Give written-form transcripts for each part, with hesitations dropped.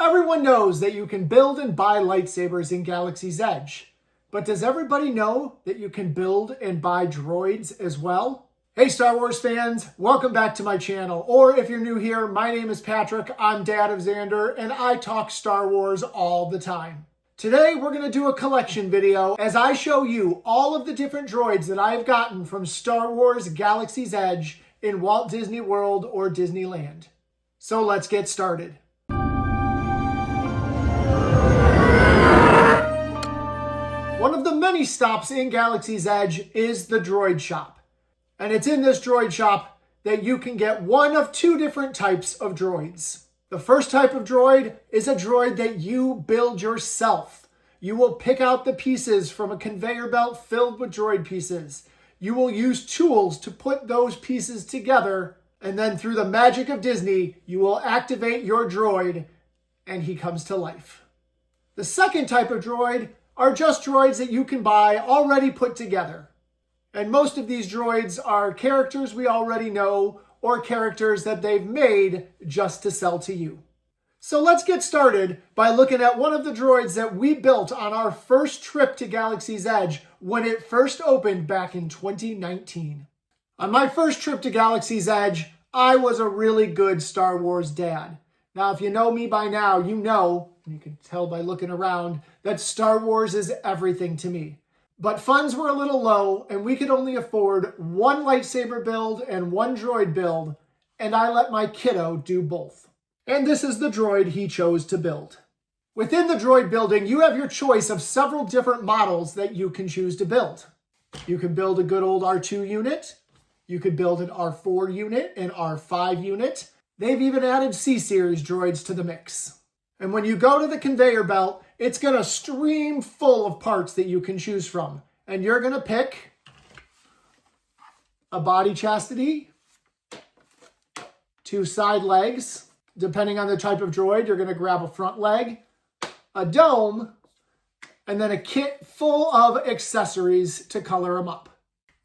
Everyone knows that you can build and buy lightsabers in Galaxy's Edge, but does everybody know that you can build and buy droids as well? Hey Star Wars fans, welcome back to my channel. Or if you're new here, my name is Patrick, I'm DadOfXander, and I talk Star Wars all the time. Today we're going to do a collection video as I show you all of the different droids that I've gotten from Star Wars Galaxy's Edge in Walt Disney World or Disneyland. So let's get started. One of the many stops in Galaxy's Edge is the Droid Shop. And it's in this Droid Shop that you can get one of two different types of droids. The first type of droid is a droid that you build yourself. You will pick out the pieces from a conveyor belt filled with droid pieces. You will use tools to put those pieces together, and then through the magic of Disney, you will activate your droid and he comes to life. The second type of droid are just droids that you can buy already put together. And most of these droids are characters we already know or characters that they've made just to sell to you. So let's get started by looking at one of the droids that we built on our first trip to Galaxy's Edge when it first opened back in 2019. On my first trip to Galaxy's Edge, I was a really good Star Wars dad. Now, if you know me by now, you know, and you can tell by looking around, that Star Wars is everything to me. But funds were a little low, and we could only afford one lightsaber build and one droid build, and I let my kiddo do both. And this is the droid he chose to build. Within the droid building, you have your choice of several different models that you can choose to build. You can build a good old R2 unit. You could build an R4 unit, an R5 unit. They've even added C-Series droids to the mix. And when you go to the conveyor belt, it's going to stream full of parts that you can choose from. And you're going to pick a body chastity, two side legs. Depending on the type of droid, you're going to grab a front leg, a dome, and then a kit full of accessories to color them up.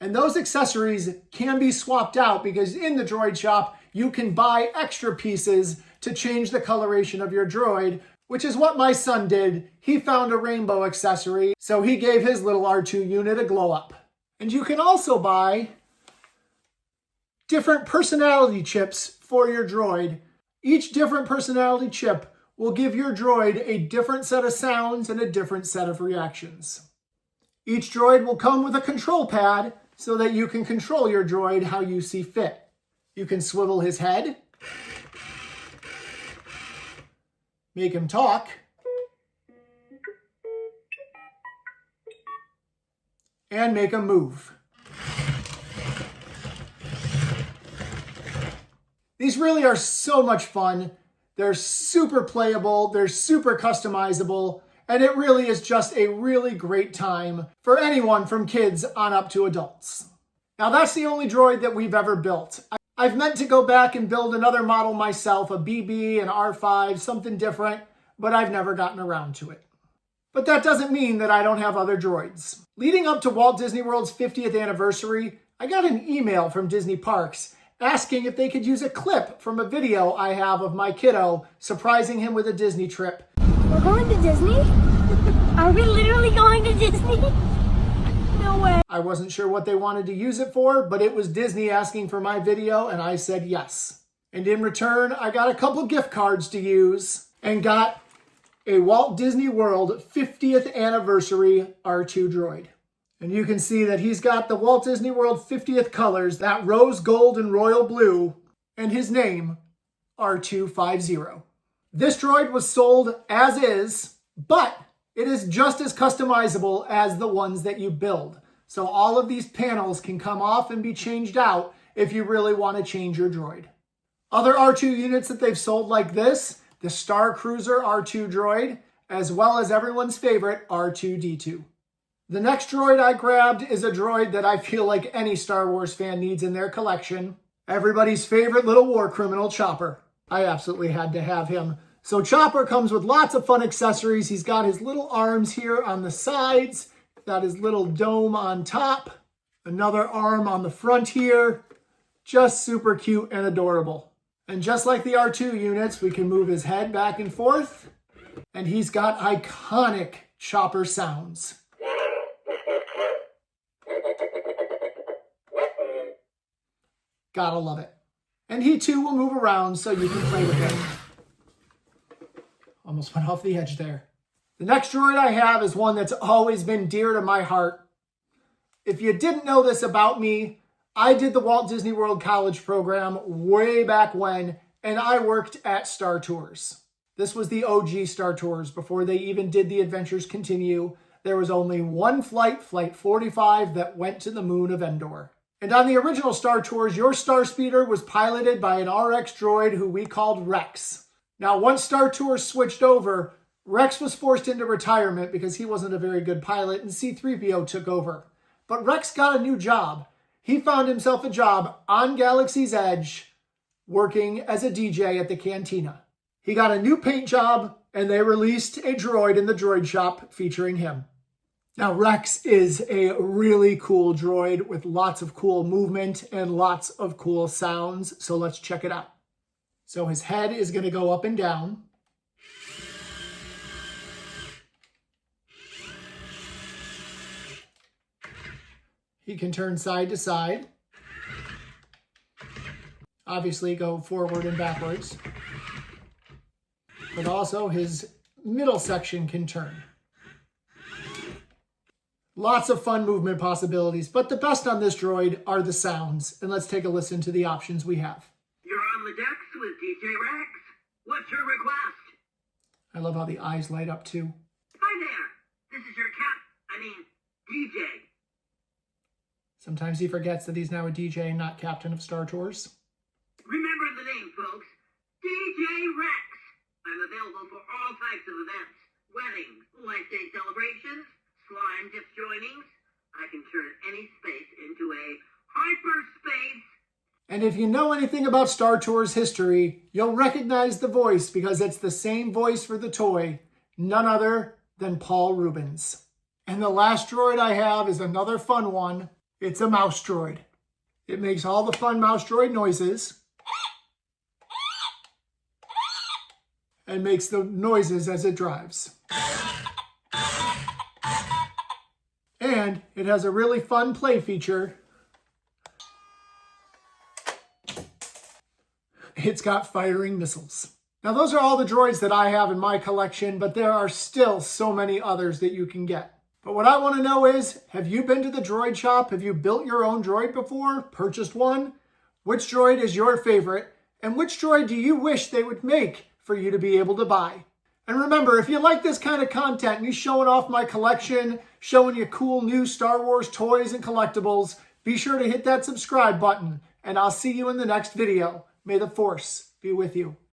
And those accessories can be swapped out because in the droid shop, you can buy extra pieces to change the coloration of your droid, which is what my son did. He found a rainbow accessory, so he gave his little R2 unit a glow up. And you can also buy different personality chips for your droid. Each different personality chip will give your droid a different set of sounds and a different set of reactions. Each droid will come with a control pad so that you can control your droid how you see fit. You can swivel his head, make him talk, and make him move. These really are so much fun. They're super playable, they're super customizable, and it really is just a really great time for anyone from kids on up to adults. Now that's the only droid that we've ever built. I've meant to go back and build another model myself, a BB, an R5, something different, but I've never gotten around to it. But that doesn't mean that I don't have other droids. Leading up to Walt Disney World's 50th anniversary, I got an email from Disney Parks asking if they could use a clip from a video I have of my kiddo surprising him with a Disney trip. We're going to Disney? Are we literally going to Disney? No way. I wasn't sure what they wanted to use it for, but it was Disney asking for my video, and I said yes. And in return, I got a couple gift cards to use and got a Walt Disney World 50th anniversary R2 droid. And you can see that he's got the Walt Disney World 50th colors, that rose gold and royal blue, and his name, R250. This droid was sold as is, but it is just as customizable as the ones that you build. So all of these panels can come off and be changed out if you really want to change your droid. Other R2 units that they've sold like this, the Star Cruiser R2 droid, as well as everyone's favorite R2-D2. The next droid I grabbed is a droid that I feel like any Star Wars fan needs in their collection. Everybody's favorite little war criminal, Chopper. I absolutely had to have him. So Chopper comes with lots of fun accessories. He's got his little arms here on the sides, got his little dome on top, another arm on the front here. Just super cute and adorable. And just like the R2 units, we can move his head back and forth. And he's got iconic chopper sounds. Gotta love it. And he too will move around so you can play with him. Almost went off the edge there. The next droid I have is one that's always been dear to my heart. If you didn't know this about me, I did the Walt Disney World College program way back when, and I worked at Star Tours. This was the OG Star Tours before they even did the Adventures Continue. There was only one flight, Flight 45, that went to the moon of Endor. And on the original Star Tours, your Starspeeder was piloted by an RX droid who we called Rex. Now, once Star Tours switched over, Rex was forced into retirement because he wasn't a very good pilot, and C-3PO took over. But Rex got a new job. He found himself a job on Galaxy's Edge working as a DJ at the cantina. He got a new paint job, and they released a droid in the droid shop featuring him. Now, Rex is a really cool droid with lots of cool movement and lots of cool sounds, so let's check it out. So his head is going to go up and down. He can turn side to side. Obviously go forward and backwards. But also his middle section can turn. Lots of fun movement possibilities, but the best on this droid are the sounds. And let's take a listen to the options we have. You're on the decks with DJ Rex. What's your request? I love how the eyes light up too. Hi there. This is your DJ. Sometimes he forgets that he's now a DJ and not captain of Star Tours. Remember the name, folks. DJ Rex. I'm available for all types of events. Weddings, life day celebrations, slime dip joinings. I can turn any space into a hyperspace. And if you know anything about Star Tours history, you'll recognize the voice because it's the same voice for the toy, none other than Paul Rubens. And the last droid I have is another fun one. It's a mouse droid. It makes all the fun mouse droid noises and makes the noises as it drives. And it has a really fun play feature. It's got firing missiles. Now, those are all the droids that I have in my collection, but there are still so many others that you can get. But what I want to know is, have you been to the droid shop? Have you built your own droid before? Purchased one? Which droid is your favorite? And which droid do you wish they would make for you to be able to buy? And remember, if you like this kind of content, me showing off my collection, showing you cool new Star Wars toys and collectibles, be sure to hit that subscribe button, and I'll see you in the next video. May the Force be with you.